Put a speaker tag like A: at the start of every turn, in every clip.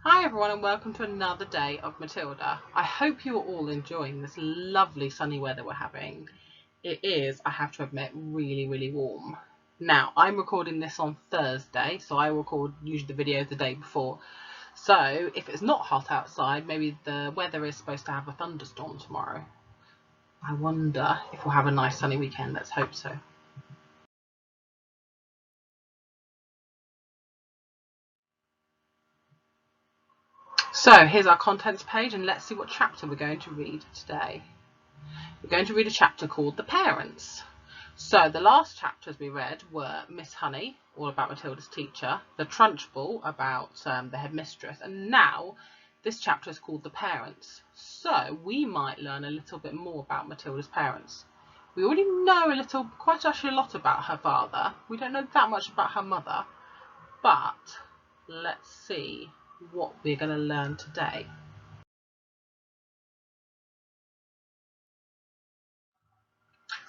A: Hi everyone and welcome to another day of Matilda. I hope you are all enjoying this lovely sunny weather we're having. It is, I have to admit, really warm. Now, I'm recording this on Thursday, so I record usually the video the day before. So, if it's not hot outside, maybe the weather is supposed to have a thunderstorm tomorrow. I wonder if we'll have a nice sunny weekend. Let's hope so. So, here's our contents page and let's see what chapter we're going to read today. We're going to read a chapter called The Parents. So the last chapters we read were Miss Honey, all about Matilda's teacher, The Trunchbull, about the headmistress, and now this chapter is called The Parents. So we might learn a little bit more about Matilda's parents. We already know quite actually a lot about her father. We don't know that much about her mother, but let's see what we're going to learn today.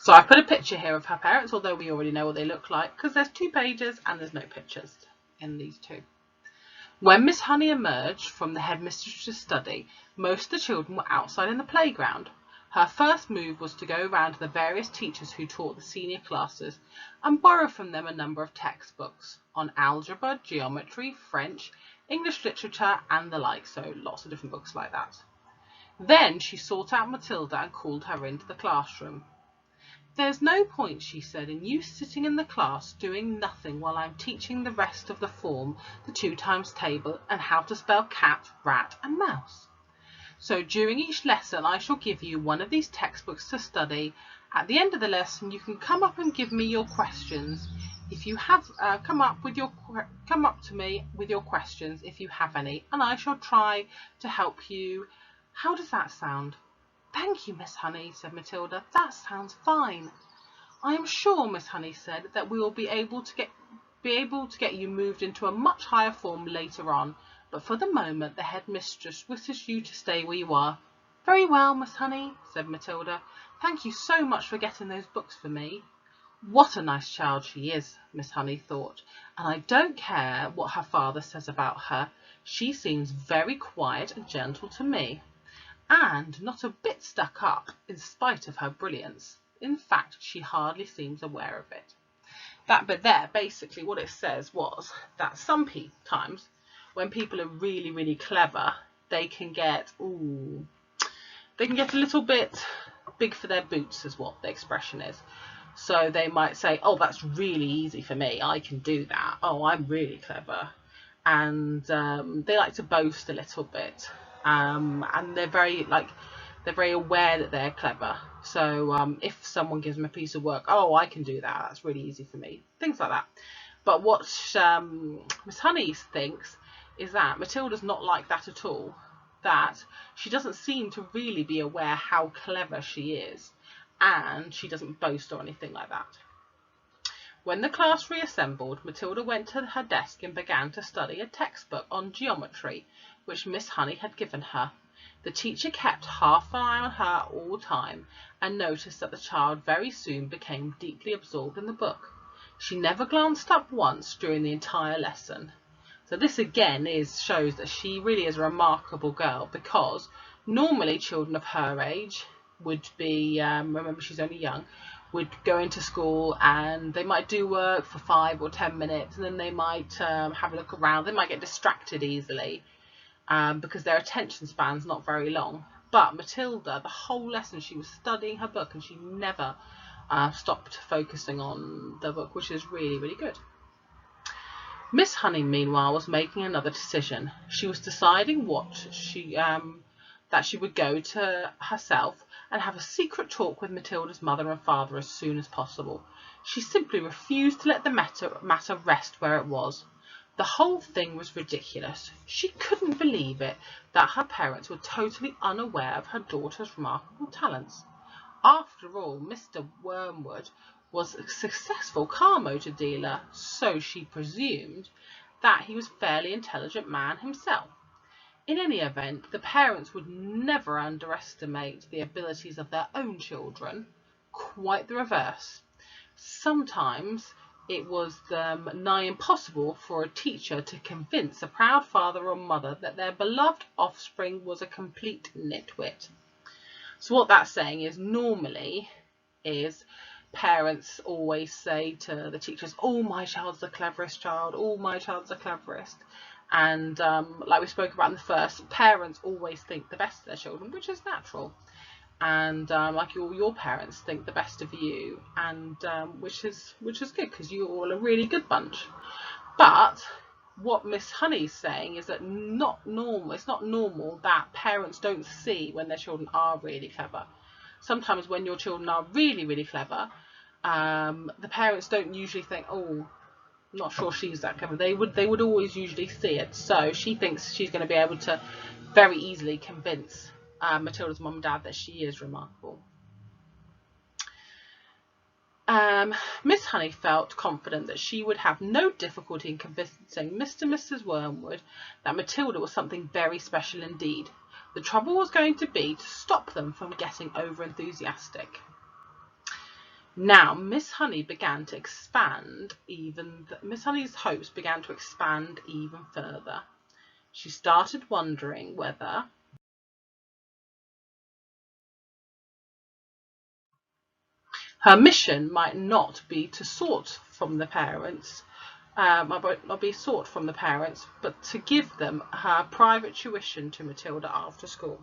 A: So I put a picture here of her parents, although we already know what they look like, because there's 2 pages and there's no pictures in these 2. When Miss Honey emerged from the headmistress's study, most of the children were outside in the playground. Her first move was to go round to the various teachers who taught the senior classes and borrow from them a number of textbooks on algebra, geometry, French, English literature and the like, so lots of different books like that. Then she sought out Matilda and called her into the classroom. "There's no point," she said, "in you sitting in the class doing nothing while I'm teaching the rest of the form the 2 times table and how to spell cat, rat and mouse. So during each lesson I shall give you one of these textbooks to study. At the end of the lesson you can come up and give me your questions. If you have come up to me with your questions if you have any, and I shall try to help you. How does that sound?" "Thank you, Miss Honey," said Matilda. "That sounds fine." "I am sure," Miss Honey said, "that we will be able to get you moved into a much higher form later on, but for the moment the headmistress wishes you to stay where you are." "Very well, Miss Honey," said Matilda. "Thank you so much for getting those books for me." What a nice child she is, Miss Honey thought, and I don't care what her father says about her. She seems very quiet and gentle to me, and not a bit stuck up in spite of her brilliance. In fact, she hardly seems aware of it. That bit there, basically what it says was that sometimes when people are really clever, they can get a little bit big for their boots, is what the expression is. So they might say, "Oh, that's really easy for me, I can do that. Oh, I'm really clever." And they like to boast a little bit, and they're very aware that they're clever. So if someone gives them a piece of work, "Oh, I can do that, that's really easy for me," things like that. But what Miss Honey thinks is that Matilda's not like that at all, that she doesn't seem to really be aware how clever she is, and she doesn't boast or anything like that. When the class reassembled, Matilda went to her desk and began to study a textbook on geometry which Miss Honey had given her. The teacher kept half an eye on her all the time and noticed that the child very soon became deeply absorbed in the book. She never glanced up once during the entire lesson. So this again shows that she really is a remarkable girl, because normally children of her age would be, remember she's only young, would go into school and they might do work for 5 or 10 minutes and then they might have a look around. They might get distracted easily because their attention span's not very long. But Matilda, the whole lesson she was studying her book and she never stopped focusing on the book, which is really good. Miss Honey, meanwhile, was making another decision. She was deciding that she would go to herself and have a secret talk with Matilda's mother and father as soon as possible. She simply refused to let the matter rest where it was. The whole thing was ridiculous. She couldn't believe it that her parents were totally unaware of her daughter's remarkable talents. After all, Mr. Wormwood was a successful car motor dealer, so she presumed that he was a fairly intelligent man himself. In any event, the parents would never underestimate the abilities of their own children. Quite the reverse. Sometimes it was nigh impossible for a teacher to convince a proud father or mother that their beloved offspring was a complete nitwit. So what that's saying is normally is parents always say to the teachers, oh, my child's the cleverest child, oh, my child's the cleverest. And like we spoke about in the first, parents always think the best of their children, which is natural. And like your parents think the best of you, and which is good, because you're all a really good bunch. But what Miss Honey's saying is that it's not normal that parents don't see when their children are really clever. Sometimes when your children are really, really clever, the parents don't usually think, oh, not sure she's that clever. They would always usually see it. So she thinks she's going to be able to very easily convince Matilda's mum and dad that she is remarkable. Miss Honey felt confident that she would have no difficulty in convincing Mr. and Mrs. Wormwood that Matilda was something very special indeed. The trouble was going to be to stop them from getting over-enthusiastic. Now, Miss Honey's hopes began to expand even further. She started wondering whether her mission might not be to sought from the parents, but to give them her private tuition to Matilda after school.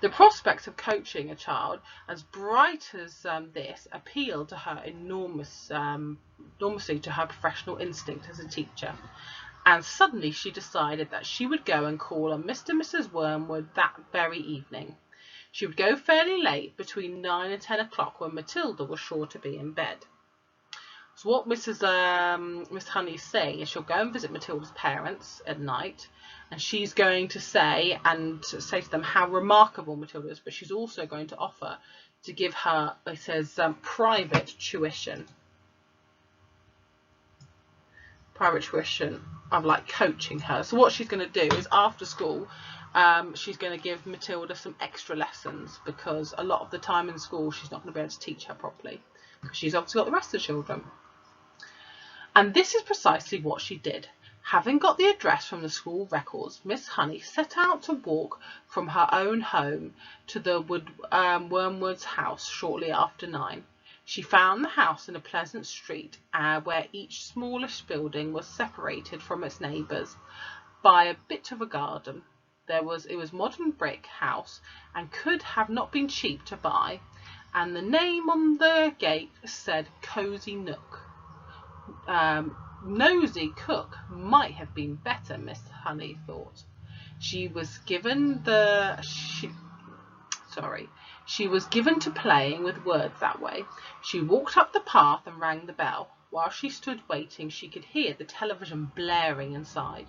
A: The prospect of coaching a child as bright as this appealed to her enormously to her professional instinct as a teacher, and suddenly she decided that she would go and call on Mr. and Mrs. Wormwood that very evening. She would go fairly late, between 9 and 10 o'clock, when Matilda was sure to be in bed. So what Miss Honey's saying is she'll go and visit Matilda's parents at night, and she's going to say to them how remarkable Matilda is, but she's also going to offer to give her, it says, private tuition. Private tuition of like coaching her. So what she's going to do is after school, she's going to give Matilda some extra lessons, because a lot of the time in school she's not going to be able to teach her properly, because she's obviously got the rest of the children. And this is precisely what she did. Having got the address from the school records, Miss Honey set out to walk from her own home to the Wormwood's house shortly after 9. She found the house in a pleasant street where each smallish building was separated from its neighbours by a bit of a garden. It was modern brick house, and could have not been cheap to buy, and the name on the gate said Cosy Nook. Nosy Cook might have been better, Miss Honey thought. She was given to playing with words that way. She walked up the path and rang the bell. While she stood waiting, she could hear the television blaring inside.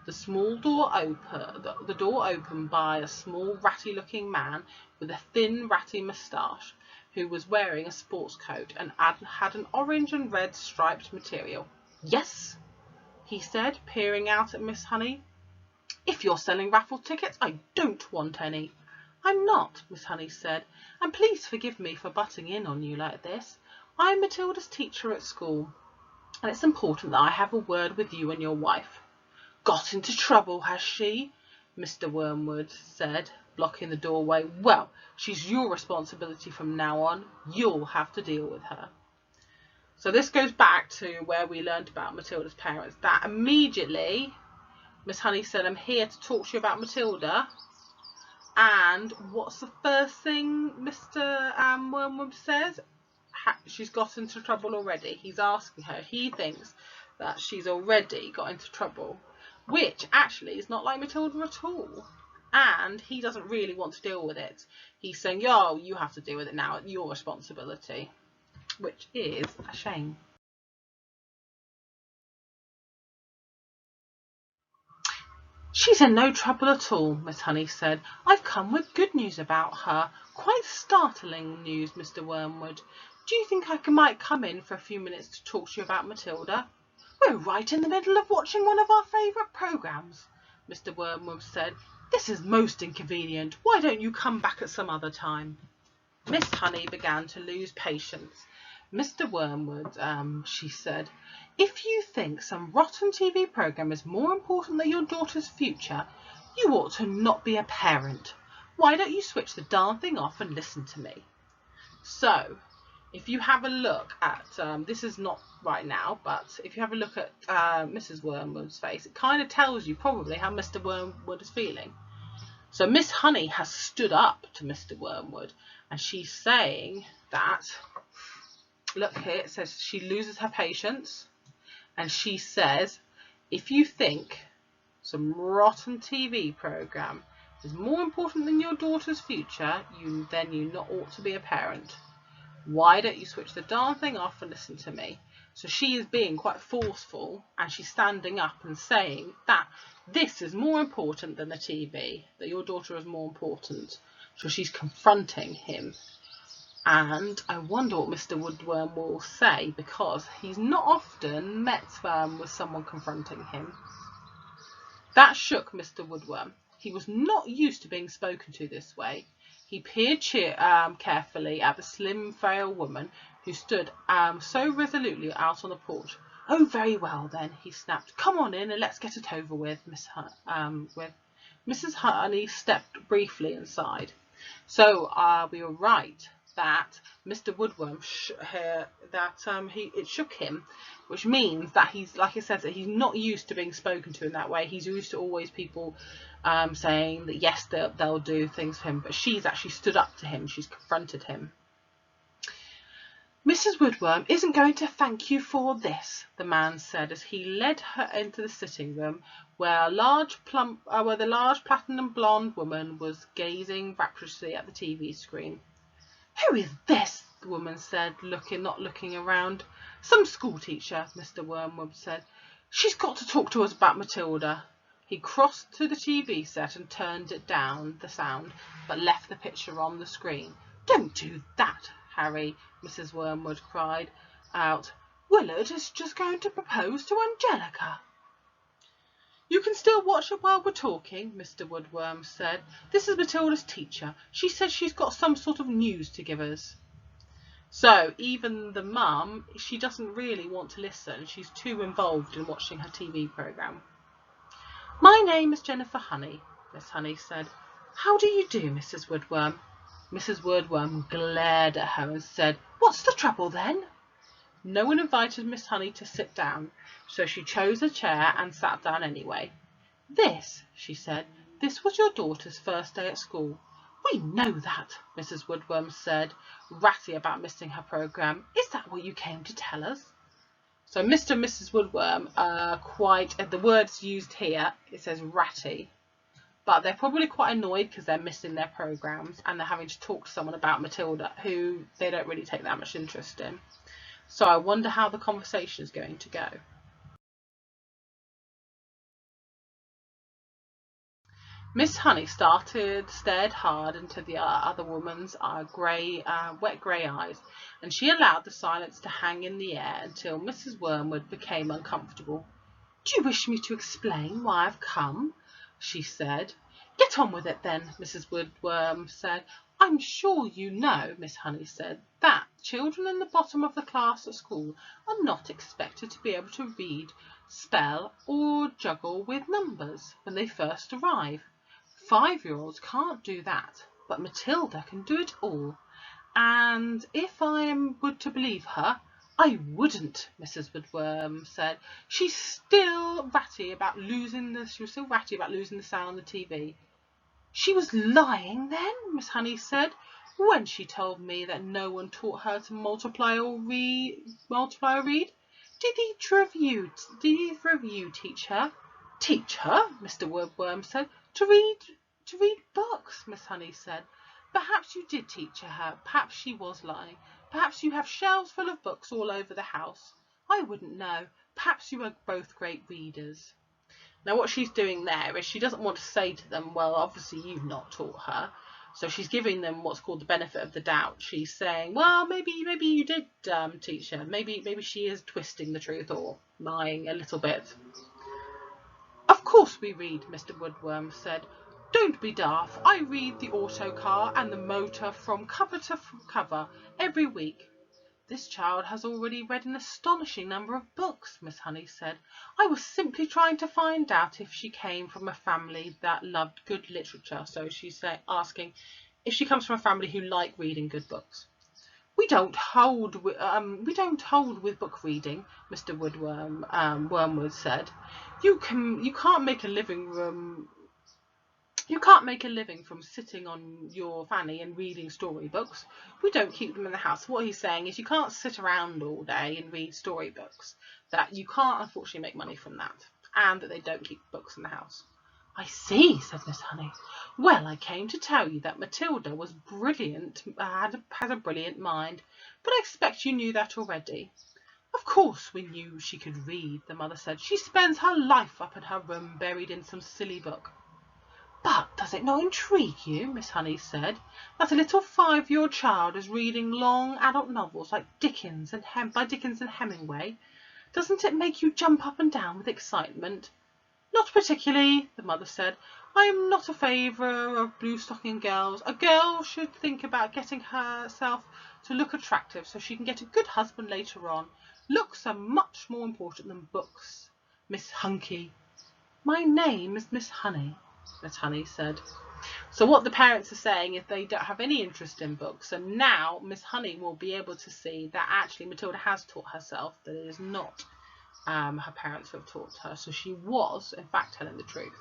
A: The door opened by a small, ratty-looking man with a thin, ratty moustache, who was wearing a sports coat and had an orange and red striped material. Yes, he said, peering out at Miss Honey. If you're selling raffle tickets, I don't want any. I'm not, Miss Honey said, and please forgive me for butting in on you like this. I'm Matilda's teacher at school, and it's important that I have a word with you and your wife. Got into trouble, has she? Mr. Wormwood said, blocking the doorway. Well, she's your responsibility from now on. You'll have to deal with her. So this goes back to where we learned about Matilda's parents. That immediately, Miss Honey said, I'm here to talk to you about Matilda. And what's the first thing Mr. Wormwood says? She's got into trouble already. He's asking her. He thinks that she's already got into trouble, which actually is not like Matilda at all. And he doesn't really want to deal with it. He's saying, yo, you have to deal with it now. It's your responsibility, which is a shame. She's in no trouble at all, Miss Honey said. I've come with good news about her. Quite startling news, Mr. Wormwood. Do you think I might come in for a few minutes to talk to you about Matilda? We're right in the middle of watching one of our favourite programmes, Mr. Wormwood said. This is most inconvenient. Why don't you come back at some other time? Miss Honey began to lose patience. Mr. Wormwood, she said, if you think some rotten TV programme is more important than your daughter's future, you ought to not be a parent. Why don't you switch the darn thing off and listen to me? So, if you have a look at, this is not right now, but if you have a look at Mrs. Wormwood's face, it kind of tells you probably how Mr. Wormwood is feeling. So Miss Honey has stood up to Mr. Wormwood, and she's saying that, look here, it says she loses her patience, and she says, if you think some rotten TV programme is more important than your daughter's future, then you not ought to be a parent. Why don't you switch the darn thing off and listen to me? So she is being quite forceful, and she's standing up and saying that this is more important than the TV, that your daughter is more important. So she's confronting him. And I wonder what Mr. Woodworm will say, because he's not often met with someone confronting him. That shook Mr. Woodworm. He was not used to being spoken to this way. He peered carefully at the slim, frail woman who stood so resolutely out on the porch. Oh, very well then, he snapped. Come on in and let's get it over with, Mrs. Honey stepped briefly inside. So we were right that Mr. Woodworm it shook him, which means that he's, like I said, that he's not used to being spoken to in that way. He's used to always people saying that yes, they'll do things for him, but she's actually stood up to him. She's confronted him. Mrs. Woodworm isn't going to thank you for this, the man said as he led her into the sitting room where the large platinum blonde woman was gazing rapturously at the TV screen. Who is this? The woman said, not looking around. Some school teacher, Mr. Wormwood said. She's got to talk to us about Matilda. He crossed to the TV set and turned it down, the sound, but left the picture on the screen. Don't do that, Harry, Mrs. Wormwood cried out. Willard is just going to propose to Angelica. You can still watch it while we're talking, Mr. Woodworm said. This is Matilda's teacher. She says she's got some sort of news to give us. So even the mum, she doesn't really want to listen. She's too involved in watching her TV programme. My name is Jennifer Honey, Miss Honey said. How do you do, Mrs. Woodworm? Mrs. Woodworm glared at her and said, What's the trouble then? No one invited Miss Honey to sit down, so she chose a chair and sat down anyway. This, she said, this was your daughter's first day at school. We know that, Mrs. Woodworm said, ratty about missing her programme. Is that what you came to tell us? So Mr. and Mrs. Woodworm are the words used here, it says ratty, but they're probably quite annoyed because they're missing their programmes and they're having to talk to someone about Matilda who they don't really take that much interest in. So I wonder how the conversation is going to go. Miss Honey stared hard into the other woman's wet grey eyes, and she allowed the silence to hang in the air until Mrs. Wormwood became uncomfortable. Do you wish me to explain why I've come? She said. Get on with it then, Mrs. Woodworm said. I'm sure you know, Miss Honey said, that children in the bottom of the class at school are not expected to be able to read, spell or juggle with numbers when they first arrive. 5-year-olds can't do that, but Matilda can do it all. And if I were to believe her, I wouldn't, Mrs. Woodworm said. She was still ratty about losing the sound on the TV. She was lying then, Miss Honey said, when she told me that no one taught her to multiply or read. Did either of you teach her? Teach her? Mr. Woodworm said. To read books, Miss Honey said. Perhaps you did teach her. Perhaps she was lying. Perhaps you have shelves full of books all over the house. I wouldn't know. Perhaps you are both great readers. Now what she's doing there is she doesn't want to say to them, well, obviously you've not taught her. So she's giving them what's called the benefit of the doubt. She's saying, well, maybe you did teach her. Maybe she is twisting the truth or lying a little bit. Of course we read, Mr. Woodworm said. Don't be daft. I read the autocar and the motor from cover to cover every week. This child has already read an astonishing number of books, Miss Honey said. I was simply trying to find out if she came from a family that loved good literature. So she's asking if she comes from a family who like reading good books. We don't hold with book reading, Mr. Wormwood said. You can't make a living from sitting on your fanny and reading storybooks. We don't keep them in the house. What he's saying is you can't sit around all day and read storybooks. That you can't unfortunately make money from that, and that they don't keep books in the house. I see, said Miss Honey. Well, I came to tell you that Matilda was brilliant, has a brilliant mind, but I expect you knew that already. Of course we knew she could read, the mother said. She spends her life up in her room buried in some silly book. But does it not intrigue you, Miss Honey said, that a little 5-year-old child is reading long adult novels like Dickens and Hemingway? Doesn't it make you jump up and down with excitement? Not particularly, the mother said. I am not a favour of blue-stocking girls. A girl should think about getting herself to look attractive so she can get a good husband later on. Looks are much more important than books, Miss Hunky. My name is Miss Honey, Miss Honey said. So what the parents are saying is they don't have any interest in books, and now Miss Honey will be able to see that actually Matilda has taught herself, that it is not her parents who have taught her. So she was, in fact, telling the truth.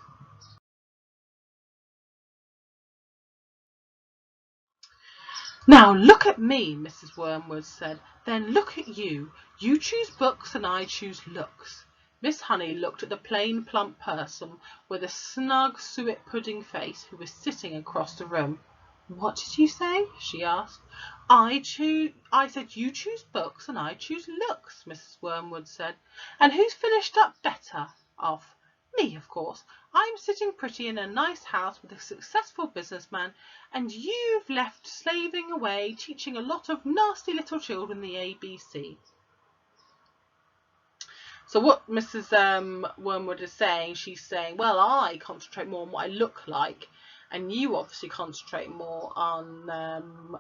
A: Now look at me, Mrs. Wormwood said. Then look at you. You choose books and I choose looks. Miss Honey looked at the plain, plump person with a snug suet pudding face who was sitting across the room. What did you say? She asked. I said you choose books and I choose looks, Mrs. Wormwood said. And who's finished up better off? Me, of course. I'm sitting pretty in a nice house with a successful businessman, and you've left slaving away teaching a lot of nasty little children the ABC. So what Mrs. Wormwood is saying, she's saying, well, I concentrate more on what I look like, and you obviously concentrate more on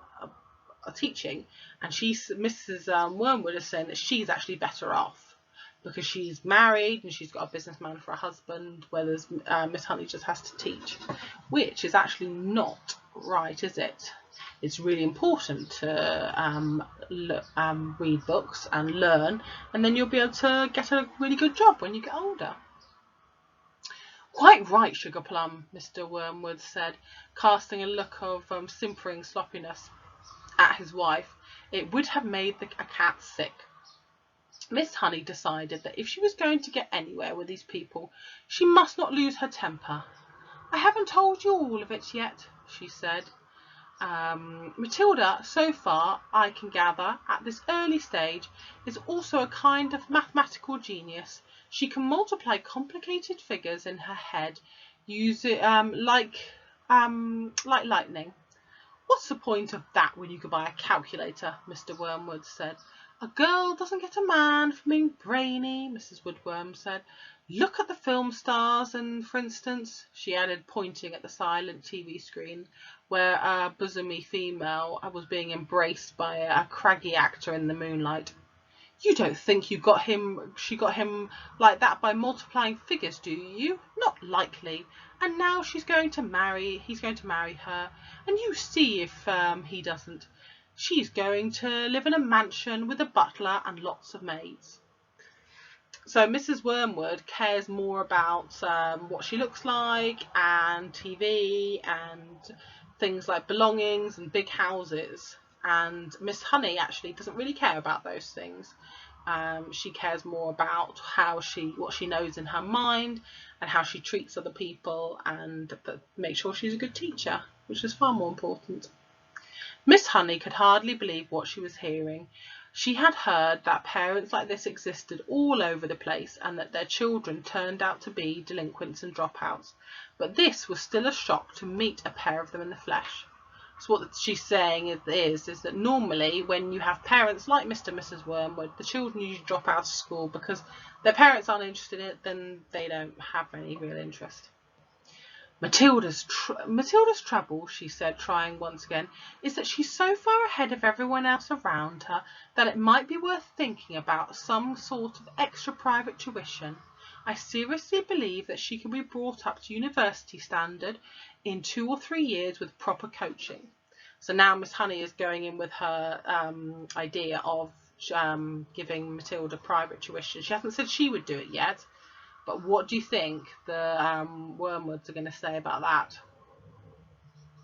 A: teaching. And Mrs. Wormwood is saying that she's actually better off because she's married and she's got a businessman for a husband, whereas Miss Honey just has to teach, which is actually not right, is it? It's really important to read books and learn, and then you'll be able to get a really good job when you get older. Quite right, Sugar Plum, Mr. Wormwood said, casting a look of simpering sloppiness at his wife. It would have made a cat sick. Miss Honey decided that if she was going to get anywhere with these people, she must not lose her temper. I haven't told you all of it yet, she said. Matilda, so far I can gather, at this early stage, is also a kind of mathematical genius. She can multiply complicated figures in her head, use it like lightning. What's the point of that when you could buy a calculator? Mr. Wormwood said. A girl doesn't get a man for being brainy, Mrs. Woodworm said. Look at the film stars, and for instance, she added, pointing at the silent TV screen where a bosomy female was being embraced by a craggy actor in the moonlight. You don't think she got him like that by multiplying figures, do you? Not likely. And now he's going to marry her, and you see if he doesn't. She's going to live in a mansion with a butler and lots of maids. So Mrs. Wormwood cares more about what she looks like and TV and things like belongings and big houses. And Miss Honey actually doesn't really care about those things. She cares more about what she knows in her mind and how she treats other people and make sure she's a good teacher, which is far more important. Miss Honey could hardly believe what she was hearing. She had heard that parents like this existed all over the place and that their children turned out to be delinquents and dropouts. But this was still a shock to meet a pair of them in the flesh. So what she's saying is that normally when you have parents like Mr. and Mrs. Wormwood, the children usually drop out of school because their parents aren't interested in it, then they don't have any real interest. Matilda's trouble, she said, trying once again, is that she's so far ahead of everyone else around her that it might be worth thinking about some sort of extra private tuition. I seriously believe that she can be brought up to university standard in 2 or 3 years with proper coaching. So now Miss Honey is going in with her idea of giving Matilda private tuition. She hasn't said she would do it yet, but what do you think the Wormwoods are going to say about that?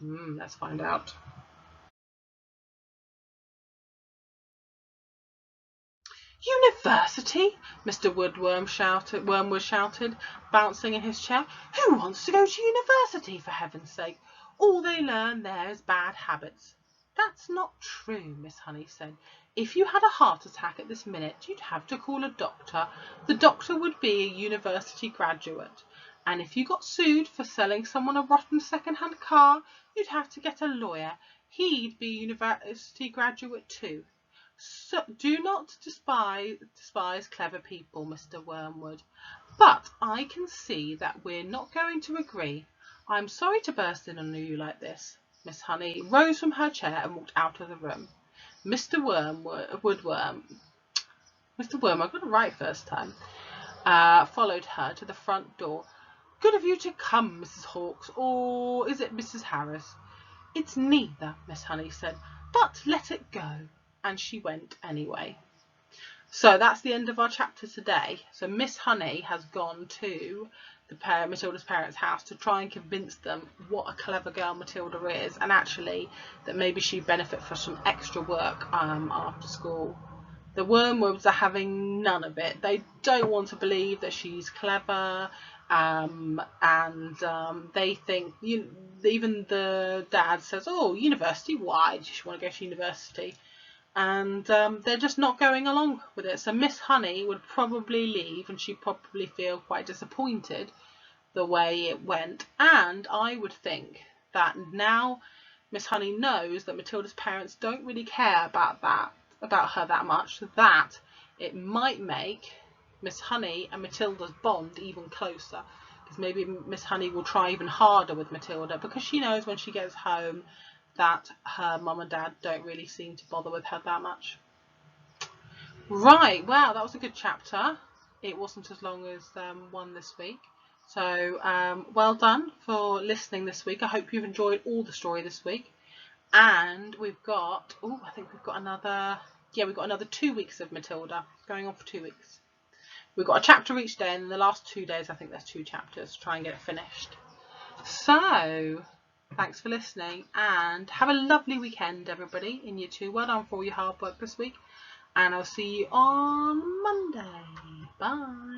A: Let's find out. University? Mr. Wormwood shouted, bouncing in his chair. Who wants to go to university, for heaven's sake? All they learn there is bad habits. That's not true, Miss Honey said. If you had a heart attack at this minute, you'd have to call a doctor. The doctor would be a university graduate. And if you got sued for selling someone a rotten second-hand car, you'd have to get a lawyer. He'd be a university graduate too. So, do not despise clever people, Mr. Wormwood. But I can see that we're not going to agree. I'm sorry to burst in on you like this. Miss Honey rose from her chair and walked out of the room. Mr. Worm, I got it right first time, followed her to the front door. Good of you to come, Mrs. Hawkes, or is it Mrs. Harris? It's neither, Miss Honey said, but let it go. And she went anyway. So that's the end of our chapter today. So Miss Honey has gone to Matilda's parents' house to try and convince them what a clever girl Matilda is, and actually that maybe she'd benefit from some extra work after school. The Wormwoods are having none of it. They don't want to believe that she's clever, and they think, even the dad says, oh, university, why does she want to go to university? And they're just not going along with it. So Miss Honey would probably leave, and she'd probably feel quite disappointed the way it went. And I would think that now Miss Honey knows that Matilda's parents don't really care about her that much, that it might make Miss Honey and Matilda's bond even closer. Because maybe Miss Honey will try even harder with Matilda, because she knows when she gets home that her mum and dad don't really seem to bother with her that much. Right, wow, that was a good chapter. It wasn't as long as one this week. So well done for listening this week. I hope you've enjoyed all the story this week. And we've got, I think we've got another 2 weeks of Matilda, going on for 2 weeks. We've got a chapter each day, and in the last 2 days I think there's 2 chapters to try and get it finished. So thanks for listening, and have a lovely weekend, everybody, in Year 2. Well done for all your hard work this week, and I'll see you on Monday. Bye.